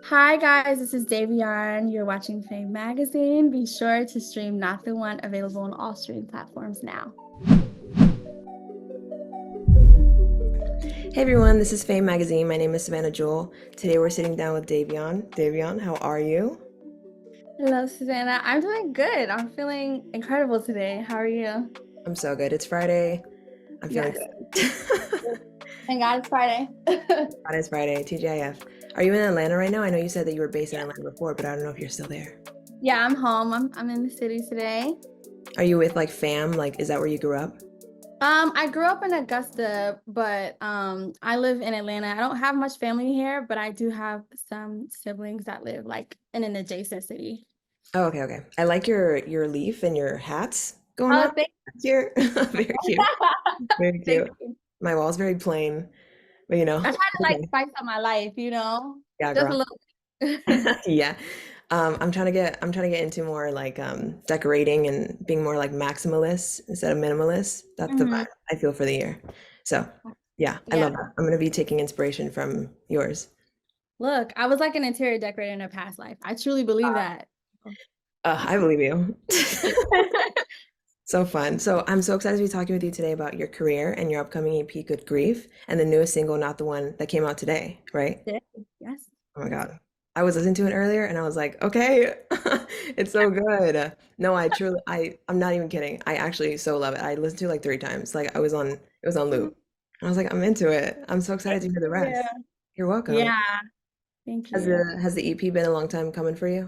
Hi guys, this is DaVionne. You're watching Fame Magazine. Be sure to stream Not the One, available on all streaming platforms now. Hey everyone, this is Fame Magazine. My name is Savannah. Today we're sitting down with DaVionne. DaVionne, how are you? Hello, Savannah. I'm doing good. I'm feeling incredible today. How are you? I'm so good. It's Friday. I'm feeling Yes. good. Thank God it's Friday. It's Friday, TGIF. Are you in Atlanta right now? I know you said that you were based in Atlanta before, but I don't know if you're still there. Yeah, I'm home. I'm in the city today. Are you with like fam? Like, is that where you grew up? I grew up in Augusta, but I live in Atlanta. I don't have much family here, but I do have some siblings that live like in an adjacent city. Oh, okay, okay. I like your leaf and your hats going Oh, on thank here. Very cute. Very thank cute. you. My wall's very plain, but I try to like okay. spice up my life, Yeah, just a girl. little bit. Yeah. I'm trying to get into more like decorating and being more like maximalist instead of minimalist. That's the Mhm. vibe I feel for the year. So yeah, I Yeah. love that. I'm gonna be taking inspiration from yours. Look, I was like an interior decorator in a past life. I truly believe that. I believe you. So fun. So I'm so excited to be talking with you today about your career and your upcoming EP, Good Grief, and the newest single, Not the One, that came out today, right? Yeah. Yes. Oh my God. I was listening to it earlier and I was like, okay, it's so good. No, I'm not even kidding. I actually so love it. I listened to it like 3 times. Like it was on loop. And I was like, I'm into it. I'm so excited to hear the Yeah. rest. You're welcome. Yeah. Thank Has you. the EP been a long time coming for you?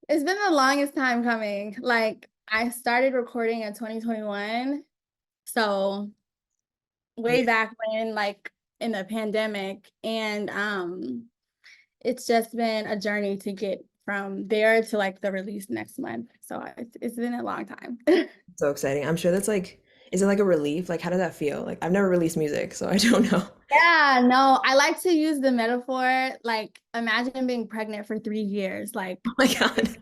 It's been the longest time coming. Like I started recording in 2021. So way Yeah, back when, like in the pandemic. And it's just been a journey to get from there to like the release next month. So it's been a long time. so exciting. I'm sure that's like, is it like a relief? Like, how did that feel? Like, I've never released music, so I don't know. Yeah, no, I like to use the metaphor, like imagine being pregnant for 3 years. Oh my God.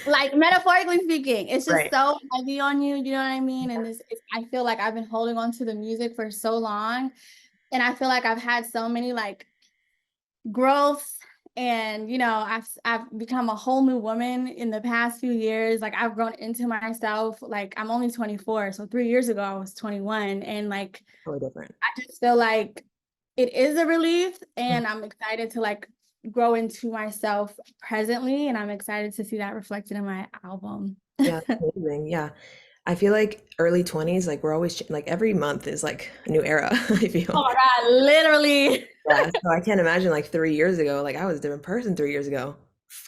Like metaphorically speaking, it's just Right. so heavy on you, you know what I mean? And I feel like I've been holding on to the music for so long. And I feel like I've had so many like growths and I've become a whole new woman in the past few years. Like I've grown into myself. Like I'm only 24, so 3 years ago I was 21, and like Totally different. I just feel like it is a relief, and I'm excited to like grow into myself presently, and I'm excited to see that reflected in my album. Yeah, amazing. Yeah. I feel like early 20s, like we're always like every month is like a new era, I feel. Oh my God, literally. Yeah. So I can't imagine like 3 years ago, like I was a different person 3 years ago.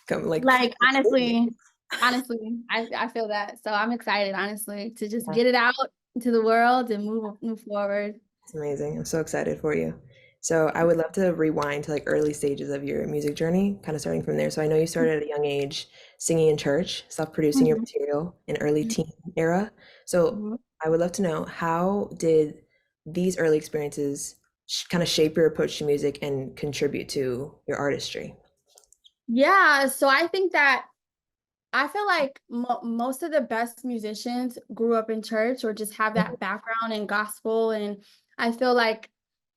Come like Like honestly, I feel that. So I'm excited, honestly, to just yeah, get it out into the world and move forward. it's amazing. I'm so excited for you. So I would love to rewind to like early stages of your music journey, kind of starting from there. So I know you started at a young age singing in church, self-producing your Mhm. material in early teen era. So Mhm. I would love to know, how did these early experiences kind of shape your approach to music and contribute to your artistry? Yeah, so I think that I feel like most of the best musicians grew up in church or just have that background in gospel. And I feel like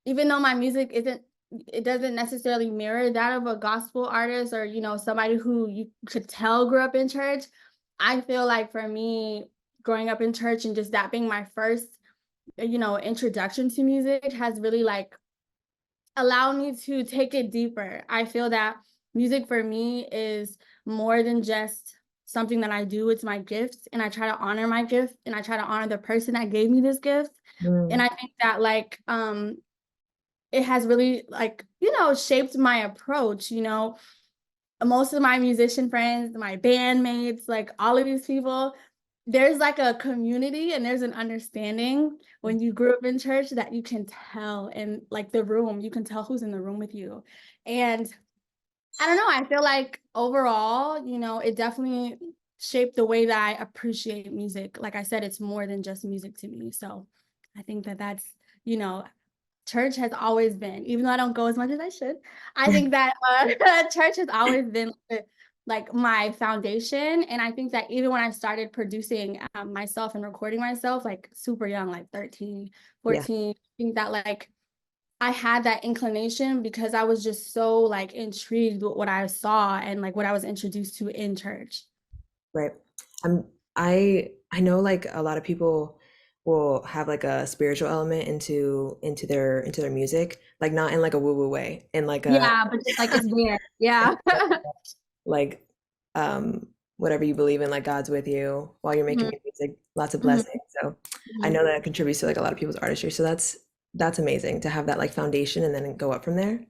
even though my music it doesn't necessarily mirror that of a gospel artist or, somebody who you could tell grew up in church, I feel like for me, growing up in church and just that being my first, introduction to music has really like allow me to take it deeper. I feel that music for me is more than just something that I do. It's my gift, and I try to honor my gift, and I try to honor the person that gave me this gift. And Mm, I think that like it has really like, shaped my approach, most of my musician friends, my bandmates, like all of these people, there's like a community and there's an understanding when you grew up in church that you can tell, and like the room, you can tell who's in the room with you. And I don't know, I feel like overall, it definitely shaped the way that I appreciate music. Like I said, it's more than just music to me. So I think that that's, you know, church has always been, even though I don't go as much as I should, I think that church has always been like my foundation. And I think that even when I started producing myself and recording myself, like super young, like 13, yeah. 14, I think that like I had that inclination because I was just so like intrigued with what I saw and like what I was introduced to in church. Right. I'm I know like a lot of people will have like a spiritual element into their music, like not in like a woo-woo way, in like a Yeah, but just like it's there. Yeah. like whatever you believe in, like God's with you while you're making Mhm, your music, lots of mhm, blessings. So I mhm. know that contributes to like a lot of people's artistry. So that's amazing to have that like foundation and then go up from there.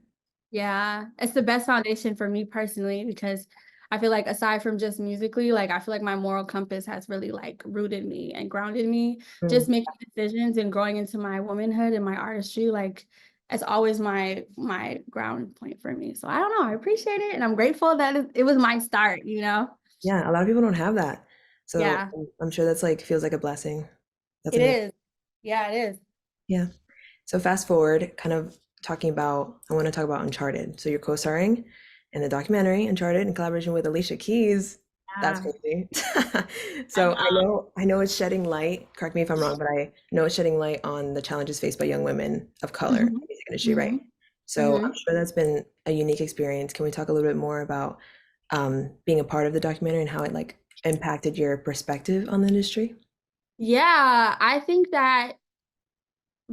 Yeah, it's the best foundation for me personally because I feel like aside from just musically, like I feel like my moral compass has really like rooted me and grounded me. Mm. Just making decisions and growing into my womanhood and my artistry, like it's always my ground point for me. So I don't know, I appreciate it and I'm grateful that it was my start, you know? Yeah, a lot of people don't have that. So Yeah, I'm sure that's like feels like a blessing. That's it amazing. is. Yeah, it is. Yeah. So fast forward, kind of talking about, I want to talk about Uncharted. So you're co-starring in the documentary Uncharted in collaboration with Alicia Keys. That's Yeah, crazy. I So I know it's shedding light, correct me if I'm wrong, but I know it's shedding light on the challenges faced by young women of color in know. the music industry, right? Hmm. So I'm Hmm. sure that's been a unique experience. Can we talk a little bit more about being a part of the documentary and how it like impacted your perspective on the industry? Yeah, I think that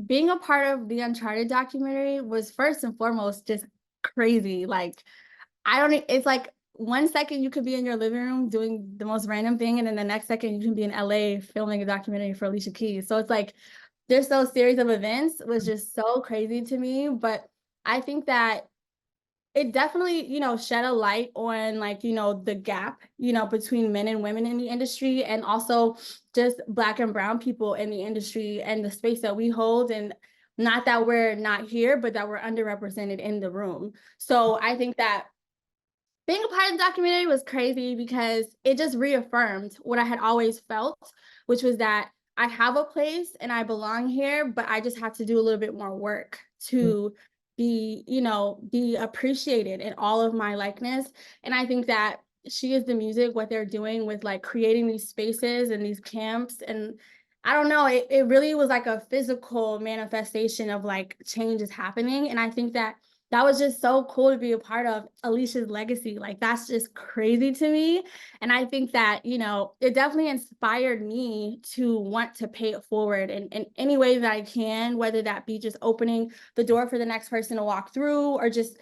being a part of the Uncharted documentary was first and foremost just crazy. Like, I don't, it's like 1 second you could be in your living room doing the most random thing, and then the next second you can be in LA filming a documentary for Alicia Keys. So it's like there's those series of events was just so crazy to me. But I think that it definitely, shed a light on like, the gap, between men and women in the industry and also just Black and brown people in the industry and the space that we hold. And not that we're not here, but that we're underrepresented in the room. So I think that being a part of the documentary was crazy because it just reaffirmed what I had always felt, which was that I have a place and I belong here, but I just have to do a little bit more work Mm. to be appreciated in all of my likeness. And I think that She Is the Music, what they're doing with like creating these spaces and these camps and I don't know, it really was like a physical manifestation of like change is happening. And I think that was just so cool to be a part of Alicia's legacy. Like that's just crazy to me. And I think that, it definitely inspired me to want to pay it forward in any way that I can, whether that be just opening the door for the next person to walk through or just,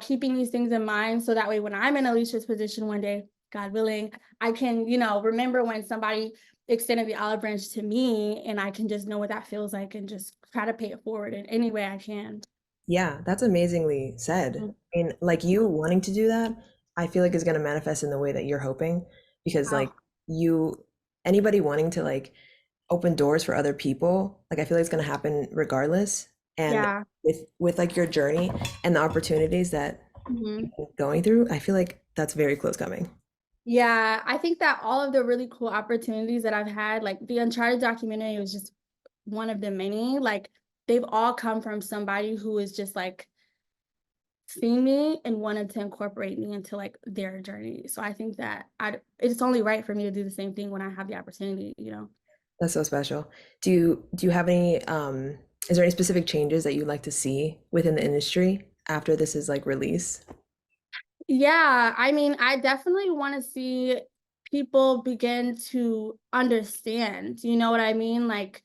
keeping these things in mind. So that way when I'm in Alicia's position one day, God willing, I can, remember when somebody extended the olive branch to me and I can just know what that feels like and just try to pay it forward in any way I can. Yeah, that's amazingly said. I mean, like you wanting to do that, I feel like is going to manifest in the way that you're hoping because like Wow. you anybody wanting to like open doors for other people, like I feel like it's going to happen regardless. And Yeah. with like your journey and the opportunities that Mhm. you're going through, I feel like that's very close coming. Yeah, I think that all of the really cool opportunities that I've had, like the Uncharted documentary was just one of the many. Like they've all come from somebody who is just like seen me and wanted to incorporate me into like their journey. So I think that it's only right for me to do the same thing when I have the opportunity. That's so special. Do you have any is there any specific changes that you'd like to see within the industry after this is like released? Yeah, I mean, I definitely want to see people begin to understand. You know what I mean? Like,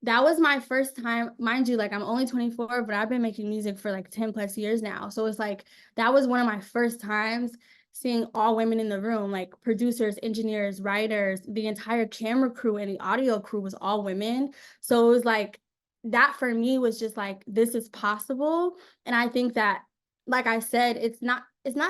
that was my first time, mind you, like, I'm only 24, but I've been making music for like 10 plus years now. So it's like, that was one of my first times seeing all women in the room, like producers, engineers, writers, the entire camera crew and the audio crew was all women. So it was like, that for me was just like, this is possible. And I think that like I said, it's not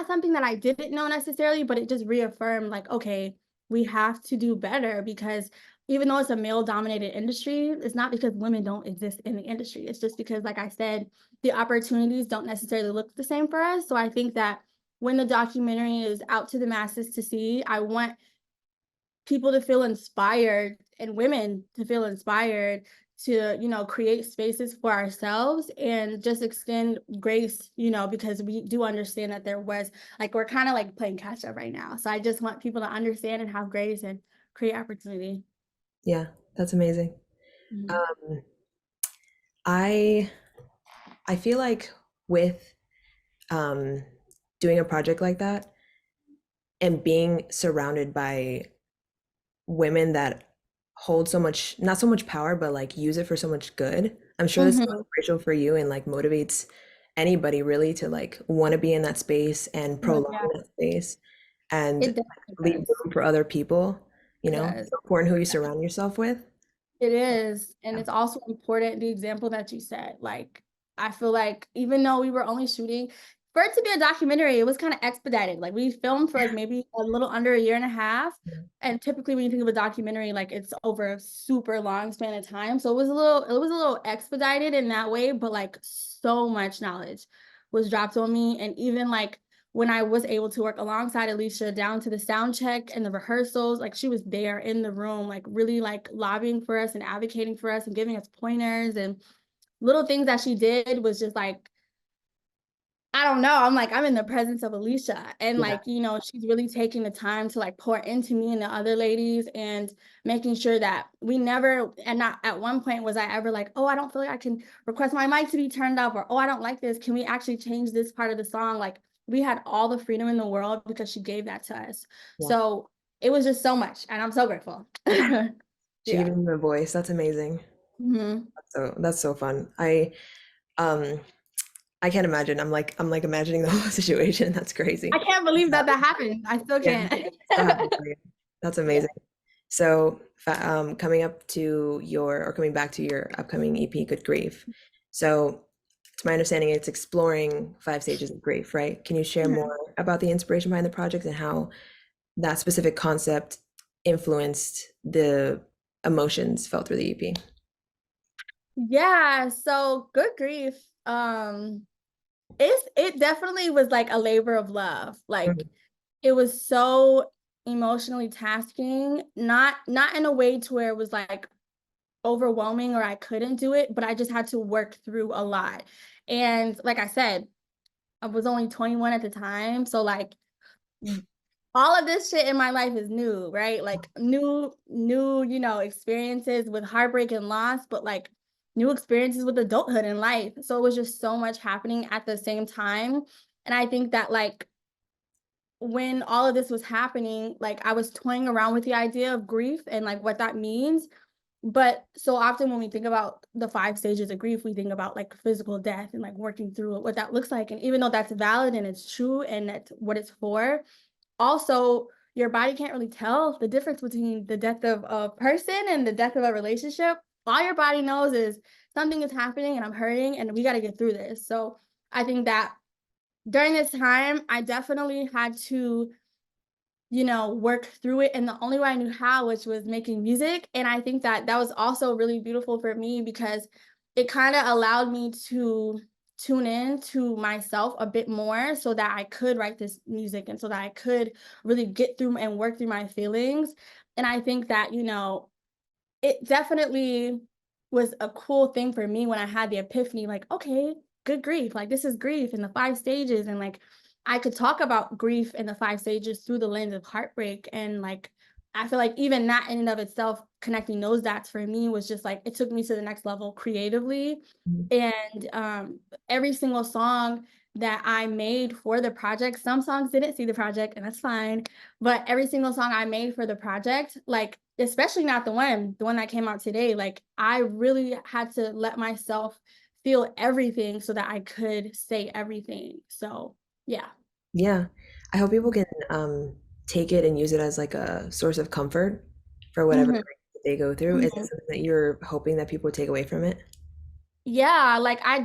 something that I didn't know necessarily, but it just reaffirmed like, okay, we have to do better because even though it's a male dominated industry, it's not because women don't exist in the industry. It's just because, like I said, the opportunities don't necessarily look the same for us. So I think that when the documentary is out to the masses to see, I want people to feel inspired and women to feel inspired to create spaces for ourselves and just extend grace because we do understand that there was like we're kind of like playing catch up right now, so I just want people to understand and have grace and create opportunity. Yeah, that's amazing. Mhm. Um, I I feel like with um, doing a project like that and being surrounded by women that hold so much, not so much power, but like use it for so much good. I'm sure that's so Hmm. inspirational for you and like motivates anybody really to like want to be in that space and prolong Yeah, that space and it definitely leave does. room for other people. You know, it's Yes. so important who you surround yourself with. It is. And Yeah. it's also important, the example that you said. Like, I feel like even though we were only shooting, for it to be a documentary, it was kind of expedited. Like, we filmed for like maybe a little under a year and a half. And typically when you think of a documentary, like it's over a super long span of time. So it was a little expedited in that way, but like so much knowledge was dropped on me. And even like when I was able to work alongside Alicia down to the sound check and the rehearsals, like she was there in the room, like really like lobbying for us and advocating for us and giving us pointers and little things that she did was just like, I don't know. I'm like, I'm in the presence of Alicia. And Yeah. like, she's really taking the time to like pour into me and the other ladies and making sure that we never, and not at one point was I ever like, oh, I don't feel like I can request my mic to be turned up, or oh, I don't like this. Can we actually change this part of the song? Like we had all the freedom in the world because she gave that to us. Yeah. So it was just so much. And I'm so grateful. She Yeah. gave him a voice. That's amazing. Hmm. So that's so fun. Um I can't imagine. I'm like imagining the whole situation. That's I crazy. can't believe that that happened. I still Yeah. can't. Still happening for you. That's Yeah. amazing. So, coming up to your, or coming back to your upcoming EP, Good Grief. So, it's my understanding it's exploring 5 stages of grief, right? Can you share more about the inspiration behind the project and how that specific concept influenced the emotions felt through the EP? Yeah, so good grief. It definitely was like a labor of love. Like Mhm. it was so emotionally tasking, not in a way to where it was like overwhelming or I couldn't do it, but I just had to work through a lot. And like I said, I was only 21 at the time, so like all of this shit in my life is new, right? Like new, experiences with heartbreak and loss, but like new experiences with adulthood and life. So it was just so much happening at the same time. And I think that like when all of this was happening, like I was toying around with the idea of grief and like what that means. But so often when we think about the 5 stages of grief, we think about like physical death and like working through it, what that looks like. And even though that's valid and it's true and that's what it's for, also your body can't really tell the difference between the death of a person and the death of a relationship. All your body knows is something is happening and I'm hurting and we got to get through this. So I think that during this time, I definitely had to, work through it. And the only way I knew how, which was making music. And I think that that was also really beautiful for me because it kind of allowed me to tune in to myself a bit more so that I could write this music and so that I could really get through and work through my feelings. And I think that, it definitely was a cool thing for me when I had the epiphany, like, okay, good grief. Like, this is grief in the 5 stages. And like, I could talk about grief in the 5 stages through the lens of heartbreak. And like, I feel like even that in and of itself, connecting those dots for me was just like, it took me to the next level creatively. Mhm. And every single song that I made for the project, some songs didn't see the project, and that's fine. But every single song I made for the project, like, especially not the one that came out today, like, I really had to let myself feel everything so that I could say everything. So, yeah. Yeah. I hope people can take it and use it as like a source of comfort for whatever Mhm, grief they go through. Is it mhm. something that you're hoping that people take away from it? Yeah, like I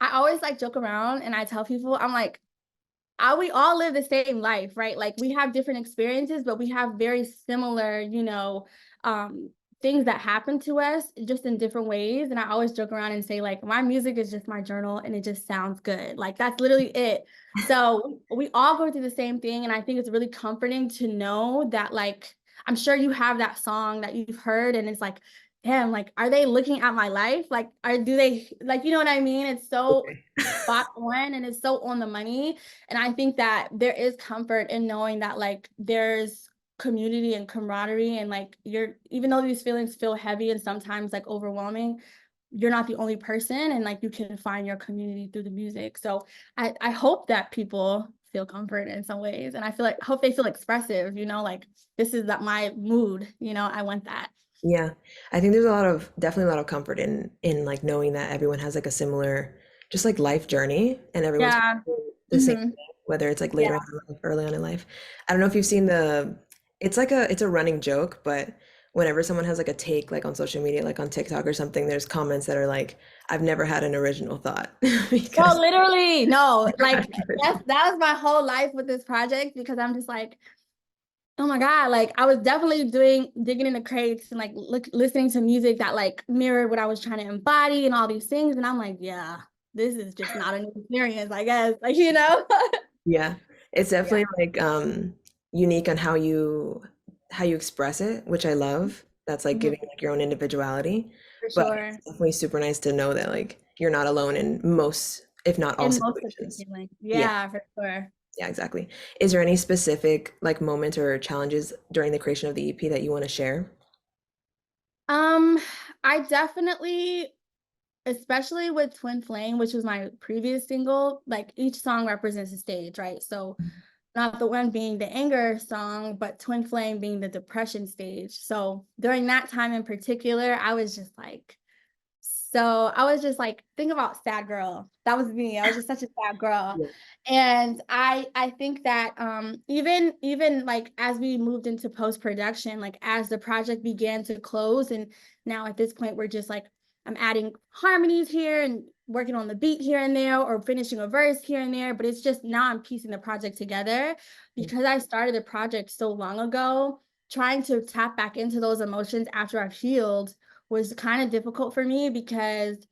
always like joke around and I tell people, I'm like, we all live the same life, right? Like we have different experiences, but we have very similar, um, things that happen to us just in different ways. And I always joke around and say, like, my music is just my journal and it just sounds good. Like that's literally it. So we all go through the same thing. And I think it's really comforting to know that, like, I'm sure you have that song that you've heard and it's like, damn, like, are they looking at my life? Like, do they, like, you know what I mean? It's so Okay. spot on and it's so on the money. And I think that there is comfort in knowing that like there's community and camaraderie and like you're, even though these feelings feel heavy and sometimes like overwhelming, you're not the only person, and like you can find your community through the music. So I hope that people feel comfort in some ways, and I feel like hope they feel expressive, like this is that my mood, I want that. Yeah. I think there's a lot of definitely a lot of comfort in like knowing that everyone has like a similar just like life journey and everyone's going Yeah. through the same Hmm. thing, whether it's like Yeah. later on in life, early on in life. I don't know if you've seen it's a running joke, but whenever someone has like a take like on social media, like on TikTok or something, there's comments that are like, I've never had an original thought No, because literally, no. I've never had Like an original. that was my whole life with this project, because I'm just like, oh my God, like I was definitely digging in the crates and like listening to music that like mirrored what I was trying to embody and all these things. And I'm like, yeah, this is just not a new experience, I guess. Like, Yeah. It's Yeah, definitely like unique on how you express it, which I love. That's like giving mhm, like your own individuality. for But it's sure. definitely super nice to know that like you're not alone in most, if not all In most of the situations. feeling. Yeah, Yeah, for sure. yeah, exactly. Is there any specific like moments or challenges during the creation of the EP that you want to share? Um, I definitely, especially with Twin Flame, which was my previous single, like each song represents a stage, right? So not the one being the anger song, but Twin Flame being the depression stage. So during that time in particular, I was just like, think about sad girl. That was me. I was just such a sad girl. Yeah. And I think that even like as we moved into post-production, like as the project began to close, and now at this point we're just like, I'm adding harmonies here and working on the beat here and there, or finishing a verse here and there, but it's just now I'm piecing the project together because I started the project so long ago. Trying to tap back into those emotions after I've healed was kind of difficult for me because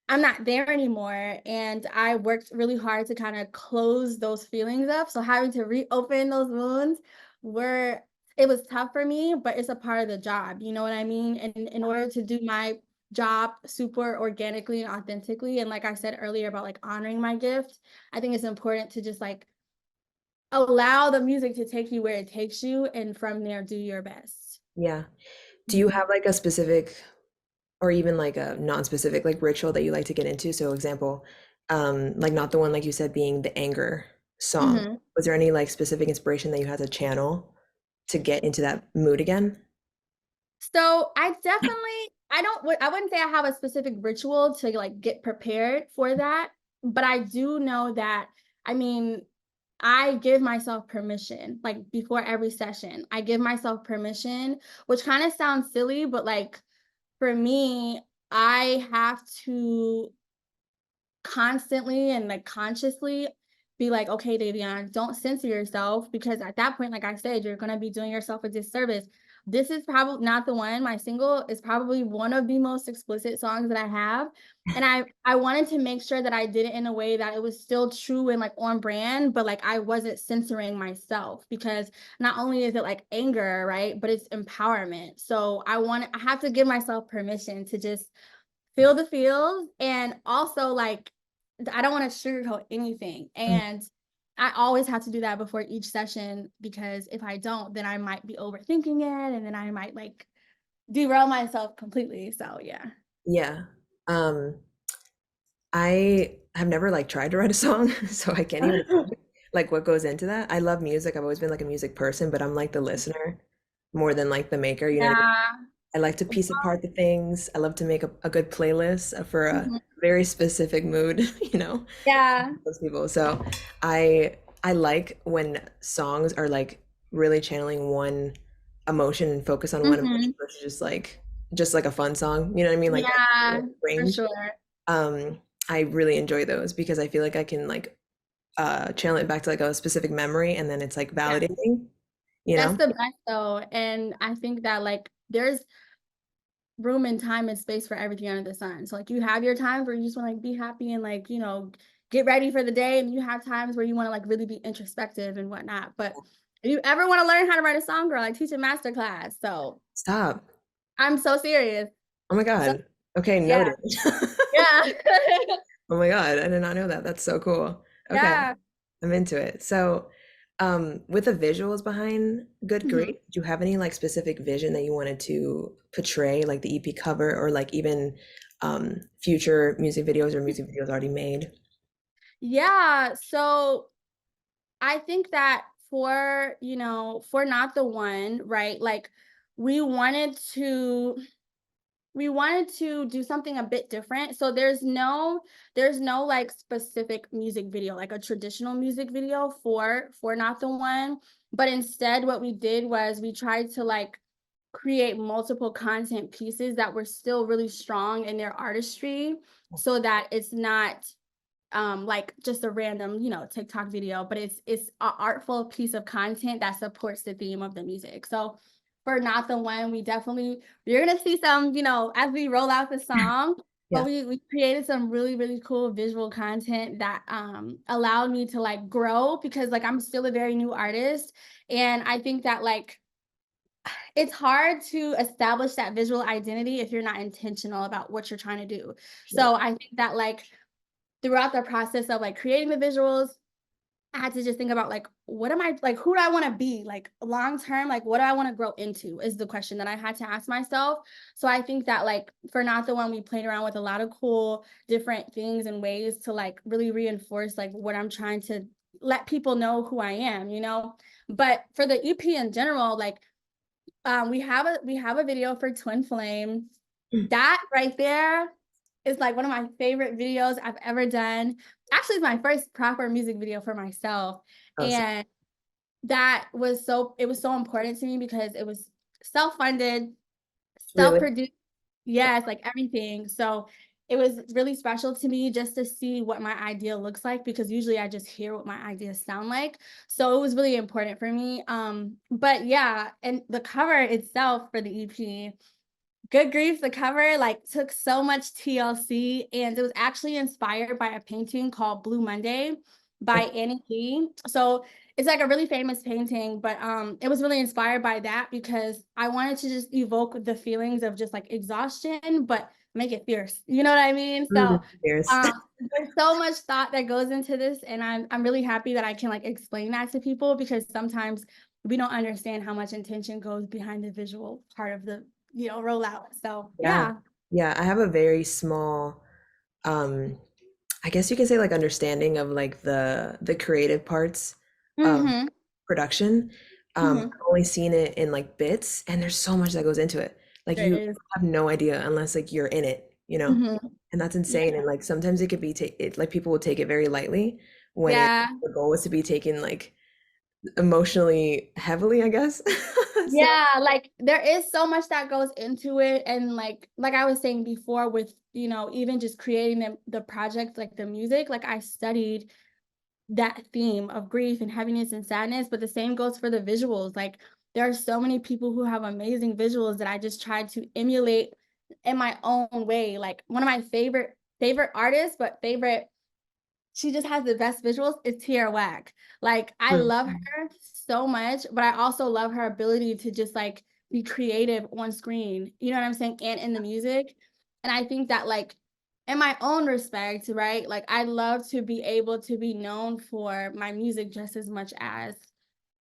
I'm not there anymore. And I worked really hard to kind of close those feelings up. So having to reopen those wounds were, it was tough for me, but it's a part of the job. You know what I mean? And in order to do my job super organically and authentically, and like I said earlier about like honoring my gift, I think it's important to just like allow the music to take you where it takes you. And from there, do your best. Yeah. Do you Mhm. have like a specific or even like a non-specific like ritual that you like to get into? So example, like not the one like you said being the anger song. Mhm. Was there any like specific inspiration that you had to channel to get into that mood again? So I wouldn't say I have a specific ritual to like get prepared for that, but I do know that, I mean, I give myself permission, like before every session. I give myself permission, which kind of sounds silly, but like for me, I have to constantly and like consciously be like, okay, Davion, don't censor yourself, because at that point, like I said, you're gonna be doing yourself a disservice. This is probably not the one. My single is probably one of the most explicit songs that I have. And I wanted to make sure that I did it in a way that it was still true and like on brand, but like I wasn't censoring myself, because not only is it like anger, right? But it's empowerment. So I have to give myself permission to just feel the feels, and also like I don't want to sugarcoat anything. Mm. And I always have to do that before each session, because if I don't, then I might be overthinking it, and then I might like derail myself completely. So yeah. Yeah. Um, I have never like tried to write a song, so I can't even imagine like what goes into that. I love music. I've always been like a music person, but I'm like the listener more than like the maker, you know what I mean? Yeah. I like to piece apart the things. I love to make a good playlist for a Mhm. very specific mood, you know, Yeah. those people. So I like when songs are like really channeling one emotion and focus on one emotion Hmm. versus just like a fun song. You know what I mean? Like that Yeah, for range. sure. Um, I really enjoy those because I feel like I can like channel it back to like a specific memory and then it's like Yeah. validating, you That's know? the best though. And I think that like there's room and time and space for everything under the sun. So like you have your times where you just want to like be happy and like, get ready for the day. And you have times where you want to like really be introspective and whatnot. But if you ever want to learn how to write a song, girl, I teach a master class. So Stop. I'm so serious. Oh my So God. Okay, yeah. noted. Yeah. Oh my God, I did not know that. That's so cool. Okay, Yeah. I'm into it. So, with the visuals behind Good Grief, Mhm. did you have any like specific vision that you wanted to portray, like the EP cover or like even future music videos or music videos already made? Yeah, so I think that for Not the One, right? Like we wanted to we wanted to do something a bit different. So there's no like specific music video, like a traditional music video for Not the One, but instead what we did was we tried to like create multiple content pieces that were still really strong in their artistry so that it's not like just a random TikTok video, but it's an artful piece of content that supports the theme of the music. So for Not the One, you're gonna see some as we roll out the song, but Yeah. we created some really really cool visual content that allowed me to like grow because like I'm still a very new artist, and I think that like it's hard to establish that visual identity if you're not intentional about what you're trying to do. Sure. So I think that like throughout the process of like creating the visuals, I had to just think about like, what am I like, who do I want to be? Like long term, like what do I want to grow into is the question that I had to ask myself. So I think that like for Not the One, we played around with a lot of cool different things and ways to like really reinforce like what I'm trying to let people know who I am. But for the EP in general, like we have a video for Twin Flame. Mm. That right there is like one of my favorite videos I've ever done. Actually, it's my first proper music video for myself. Oh, so And it was so important to me because it was self-funded, really? self-produced. Yes, like everything. So it was really special to me just to see what my idea looks like because usually I just hear what my ideas sound like. So it was really important for me. But yeah, and the cover itself for the EP, good grief, the cover like took so much TLC, and it was actually inspired by a painting called Blue Monday by Okay. Annie Lee. So it's like a really famous painting, but it was really inspired by that because I wanted to just evoke the feelings of just like exhaustion, but make it fierce. You know what I mean? So Cheers. um there's so much thought that goes into this, and I'm really happy that I can like explain that to people because sometimes we don't understand how much intention goes behind the visual part of the rollout. So Yeah. yeah. Yeah, I have a very small, um, I guess you can say like understanding of like the creative parts of Mm-hmm. production. Mm-hmm. I've only seen it in like bits, and there's so much that goes into it. Like There you is. have no idea unless like you're in it, you know? Mm-hmm. And that's Yeah. insane. And like sometimes it could be like people will take it very lightly when Yeah. the goal is to be taken like emotionally heavily, I guess. So Yeah, like there is so much that goes into it, and like I was saying before with even just creating the project, like the music, like I studied that theme of grief and heaviness and sadness, but the same goes for the visuals. Like there are so many people who have amazing visuals that I just tried to emulate in my own way. Like one of my favorite artists, but favorite she just has the best visuals is Tierra Whack. Like I mm, love her so much, but I also love her ability to just like be creative on screen. You know what I'm saying? And in the music. And I think that like in my own respect, right? Like I love to be able to be known for my music just as much as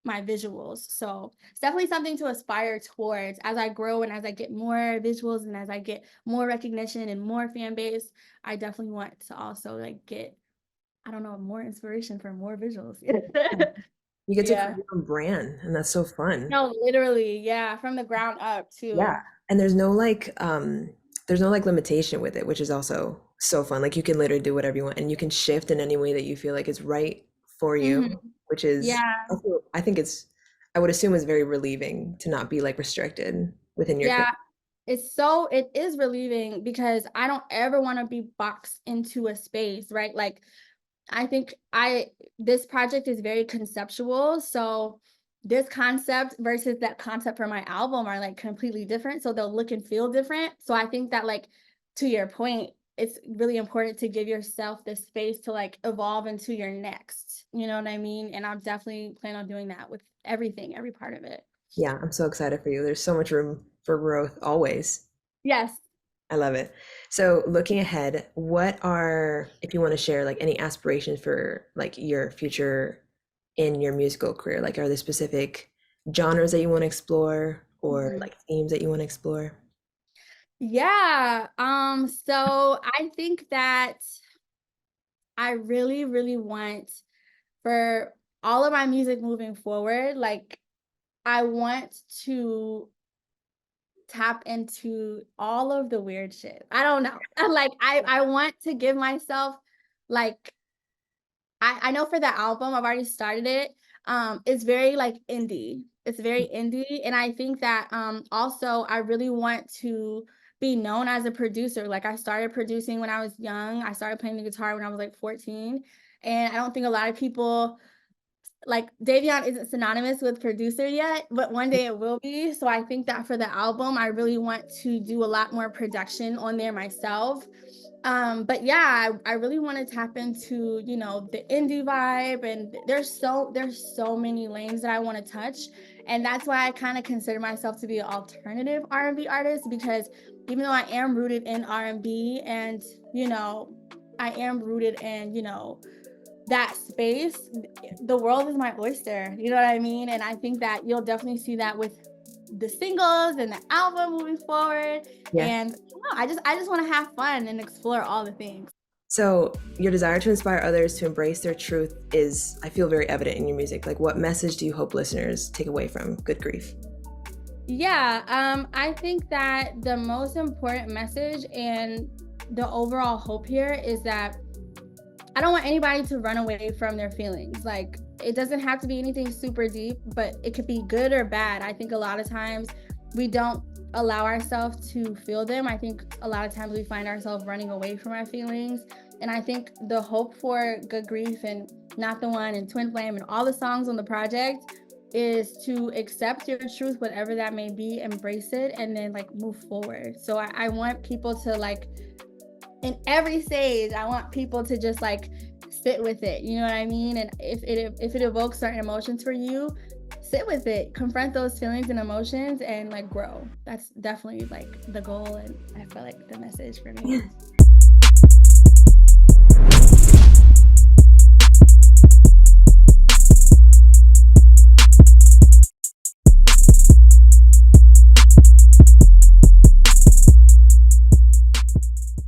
my visuals. So it's definitely something to aspire towards as I grow and as I get more visuals and as I get more recognition and more fan base. I definitely want to also like get, I don't know, more inspiration for more visuals. you get to Yeah. create your own brand, and that's so fun. No, literally, yeah, from the ground up Yeah. too. And there's no like limitation with it, which is also so fun. Like you can literally do whatever you want and you can shift in any way that you feel like is right for you, Mhm. which is Yeah, I think I would assume is very relieving to not be like restricted within your yeah. creative. It is relieving because I don't ever want to be boxed into a space, right? Like I think I this project is very conceptual. So this concept versus that concept for my album are like completely different. So they'll look and feel different. So I think that like to your point, it's really important to give yourself the space to like evolve into your next. You know what I mean? And I'm definitely plan on doing that with everything, every part of it. Yeah, I'm so excited for you. There's so much room for growth always. Yes. I love it. So looking ahead, what are, if you want to share like any aspirations for like your future in your musical career? Like are there specific genres that you want to explore or Mhm. like themes that you want to explore? Yeah. So I think that I really, really want for all of my music moving forward, like I want to tap into all of the weird shit. I don't know. Like I want to give myself like I know for the album, I've already started it. It's very like indie. It's very indie. And I think that also I really want to be known as a producer. Like I started producing when I was young. I started playing the guitar when I was like 14. And I don't think a lot of people like DaVionne isn't synonymous with producer yet, but one day it will be. So I think that for the album, I really want to do a lot more production on there myself. But yeah, I really want to tap into, you know, the indie vibe, and there's so many lanes that I want to touch. And that's why I kind of consider myself to be an alternative R&B artist, because even though I am rooted in R&B and, you know, I am rooted in, you know, that space, the world is my oyster. You know what I mean? And I think that you'll definitely see that with the singles and the album moving forward. Yeah. And I just want to have fun and explore all the things. So, your desire to inspire others to embrace their truth is, I feel, very evident in your music. Like, what message do you hope listeners take away from Good Grief? Yeah, I think that the most important message and the overall hope here is that I don't want anybody to run away from their feelings. Like, it doesn't have to be anything super deep, but it could be good or bad. I think a lot of times we don't allow ourselves to feel them. I think a lot of times we find ourselves running away from our feelings. And I think the hope for Good Grief and Not the One and Twin Flame and all the songs on the project is to accept your truth, whatever that may be, embrace it, and then like move forward. So I want people to like, in every stage, I want people to just like sit with it. You know what I mean? And if it evokes certain emotions for you, sit with it, confront those feelings and emotions, and like grow. That's definitely like the goal, and I feel like the message for me.